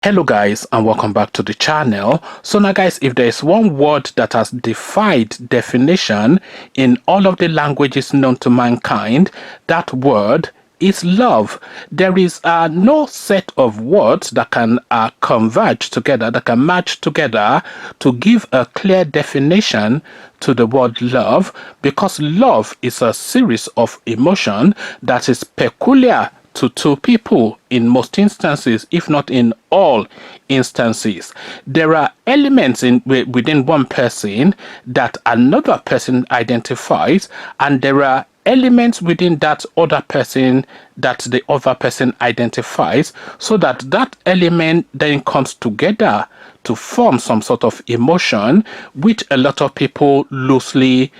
Hello guys, and welcome back to the channel. So now guys, if there is one word that has defied definition in all of the languages known to mankind, that word is love. There is no set of words that can converge together, that can match together to give a clear definition to the word love, because love is a series of emotion that is peculiar to two people in most instances, if not in all instances. There are elements within one person that another person identifies, and there are elements within that other person that the other person identifies, so that that element then comes together to form some sort of emotion, which a lot of people loosely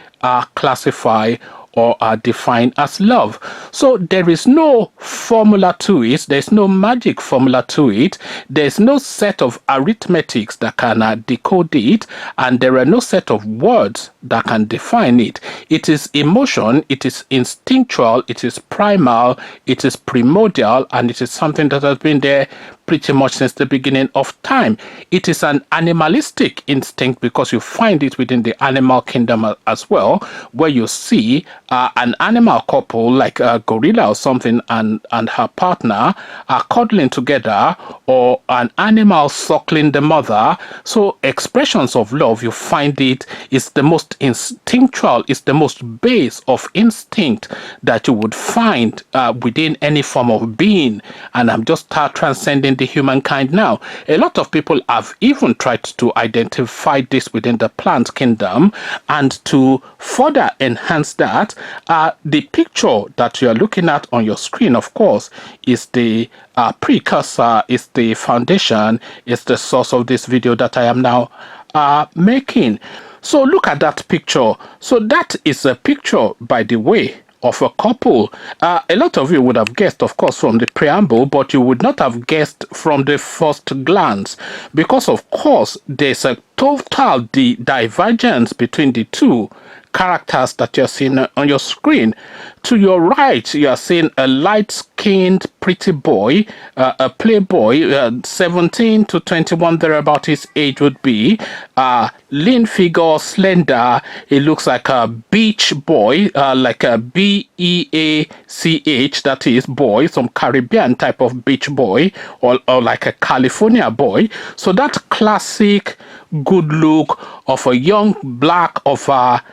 classify or are defined as love. So there is no formula to it. There's no magic formula to it. There's no set of arithmetics that can decode it, and there are no set of words that can define it. It is emotion, it is instinctual, it is primal, it is primordial, and it is something that has been there pretty much since the beginning of time. It is an animalistic instinct because you find it within the animal kingdom as well, where you see an animal couple like a gorilla or something and her partner are cuddling together, or an animal suckling the mother. So expressions of love, you find it is the most instinctual, is the most base of instinct that you would find within any form of being. And I'm just transcending the humankind now. A lot of people have even tried to identify this within the plant kingdom, and to further enhance that, the picture that you're looking at on your screen, of course, is the precursor, is the foundation, is the source of this video that I am now making. So look at that picture. So that is a picture, by the way, of a couple. A lot of you would have guessed, of course, from the preamble, but you would not have guessed from the first glance, because of course there's a total divergence between the two characters that you're seeing on your screen. To your right, you are seeing a light-skinned pretty boy, a playboy, 17 to 21, thereabout his age would be, lean figure, slender. He looks like a beach boy, like a B-E-A-C-H, that is boy, some Caribbean type of beach boy, or like a California boy. So that classic good look of a young black of a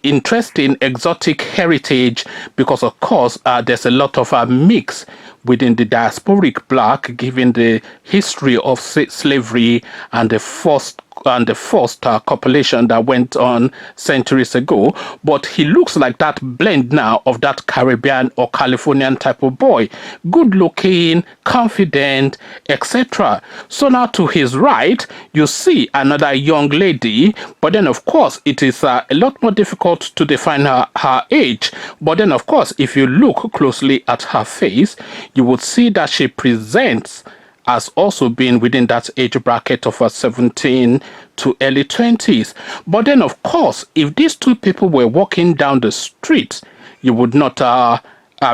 interesting exotic heritage, because of course there's a lot of mix within the diasporic black, given the history of slavery and the first copulation that went on centuries ago. But he looks like that blend now of that Caribbean or Californian type of boy, good looking, confident, etc. So now to his right, you see another young lady, but then of course it is a lot more difficult to define her age. But then of course, if you look closely at her face, you would see that she presents as also being within that age bracket of 17 to early 20s. But then of course, if these two people were walking down the street, you would not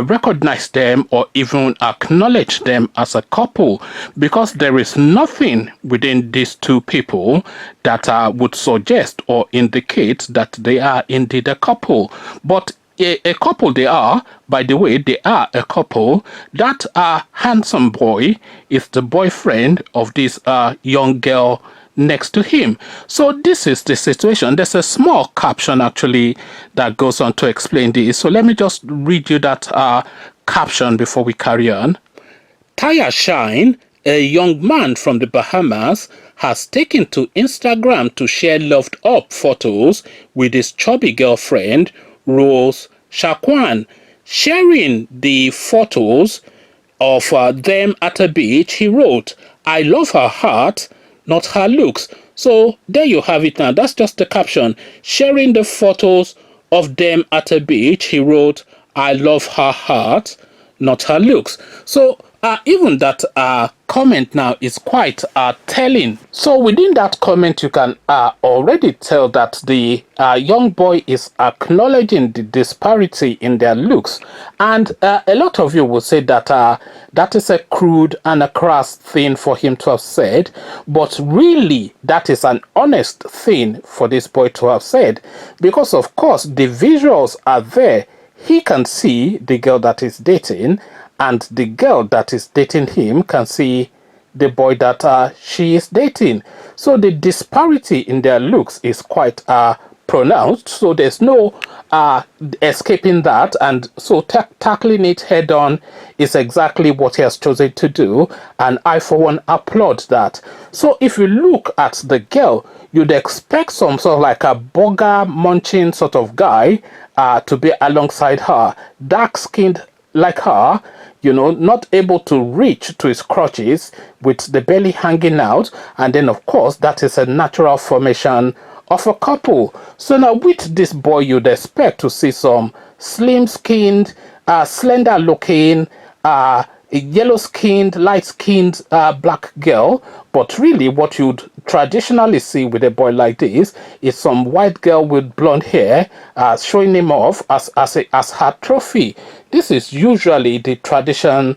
recognize them or even acknowledge them as a couple, because there is nothing within these two people that would suggest or indicate that they are indeed a couple. But a couple they are. By the way, they are a couple. That handsome boy is the boyfriend of this young girl next to him. So this is the situation. There's a small caption actually that goes on to explain this. So let me just read you that caption before we carry on. Taya Shine, a young man from the Bahamas, has taken to Instagram to share loved up photos with his chubby girlfriend, Rose Shakwan. Sharing the photos of them at a beach, he wrote, "I love her heart, not her looks." So there you have it now. That's just the caption. Sharing the photos of them at a beach, he wrote, "I love her heart, not her looks." So even that comment now is quite telling. So within that comment, you can already tell that the young boy is acknowledging the disparity in their looks, and a lot of you will say that that is a crude and a crass thing for him to have said, but really that is an honest thing for this boy to have said, because of course the visuals are there. He can see the girl that is dating, and the girl that is dating him can see the boy that she is dating. So the disparity in their looks is quite pronounced. So there's no escaping that. And so tackling it head on is exactly what he has chosen to do. And I, for one, applaud that. So if you look at the girl, you'd expect some sort of like a burger munching sort of guy to be alongside her, dark skinned like her, you know, not able to reach to his crotches with the belly hanging out. And then of course that is a natural formation of a couple. So now with this boy, you'd expect to see some slim skinned, slender looking, yellow skinned, light skinned black girl. But really what you'd traditionally see with a boy like this is some white girl with blonde hair showing him off as her trophy. This is usually the tradition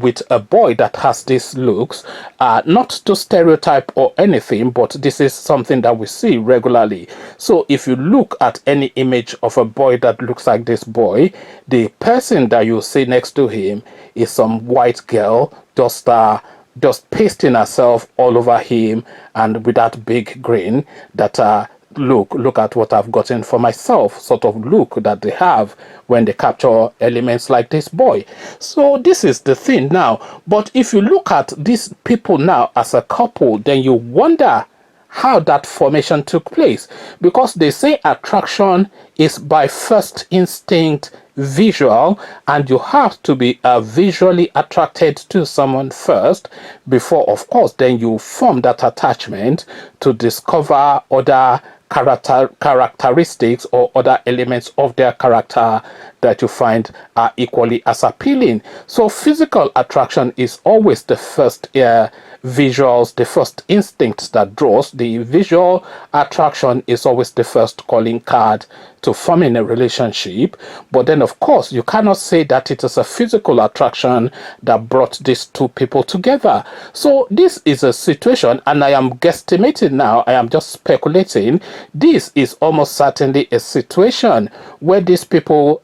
with a boy that has these looks, not to stereotype or anything, but this is something that we see regularly. So if you look at any image of a boy that looks like this boy, the person that you see next to him is some white girl just pasting herself all over him, and with that big grin that look at what I've gotten for myself sort of look that they have when they capture elements like this boy. So this is the thing now. But if you look at these people now as a couple, then you wonder how that formation took place, because they say attraction is by first instinct visual, and you have to be visually attracted to someone first before, of course, then you form that attachment to discover other characteristics or other elements of their character that you find are equally as appealing. So physical attraction is always the first visuals, the first instinct that draws. The visual attraction is always the first calling card to forming a relationship. But then of course you cannot say that it is a physical attraction that brought these two people together. So this is a situation, and I am guesstimating now, I am just speculating, this is almost certainly a situation where these people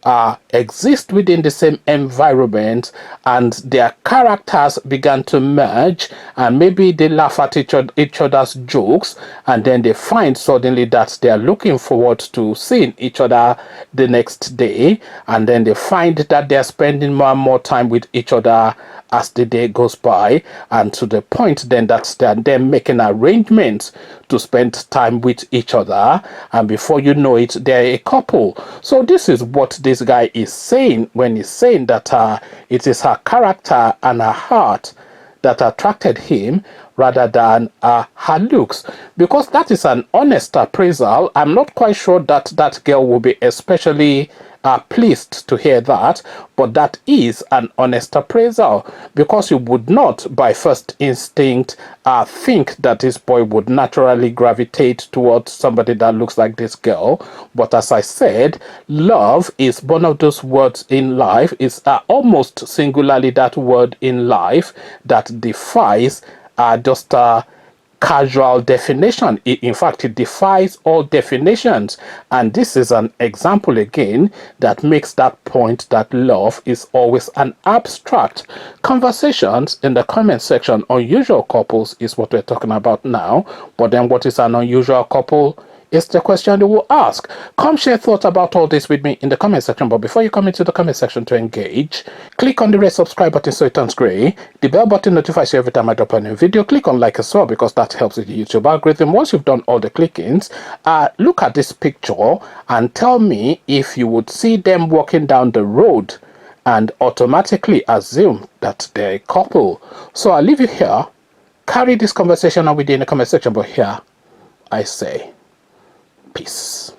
exist within the same environment, and their characters began to merge, and maybe they laugh at each other's jokes, and then they find suddenly that they are looking forward to seeing each other the next day, and then they find that they are spending more and more time with each other as the day goes by, and to the point then that they are then making arrangements to spend time with each other, and before you know it, they're a couple. So this is what this guy is saying when he's saying that it is her character and her heart that attracted him rather than her looks, because that is an honest appraisal. I'm not quite sure that that girl will be especially pleased to hear that, but that is an honest appraisal, because you would not by first instinct think that this boy would naturally gravitate towards somebody that looks like this girl. But as I said, love is one of those words in life, is almost singularly that word in life that defies just casual definition. In fact, it defies all definitions, and this is an example again that makes that point that love is always an abstract. Conversations in the comment section. Unusual couples is what we're talking about now, but then what is an unusual couple is the question they will ask. Come share thoughts about all this with me in the comment section. But before you come into the comment section to engage, click on the red subscribe button so it turns gray. The bell button notifies you every time I drop a new video. Click on like as well, because that helps with the YouTube algorithm. Once you've done all the clickings, look at this picture and tell me if you would see them walking down the road and automatically assume that they're a couple. So I'll leave you here. Carry this conversation on with you in the comment section, but here I say peace.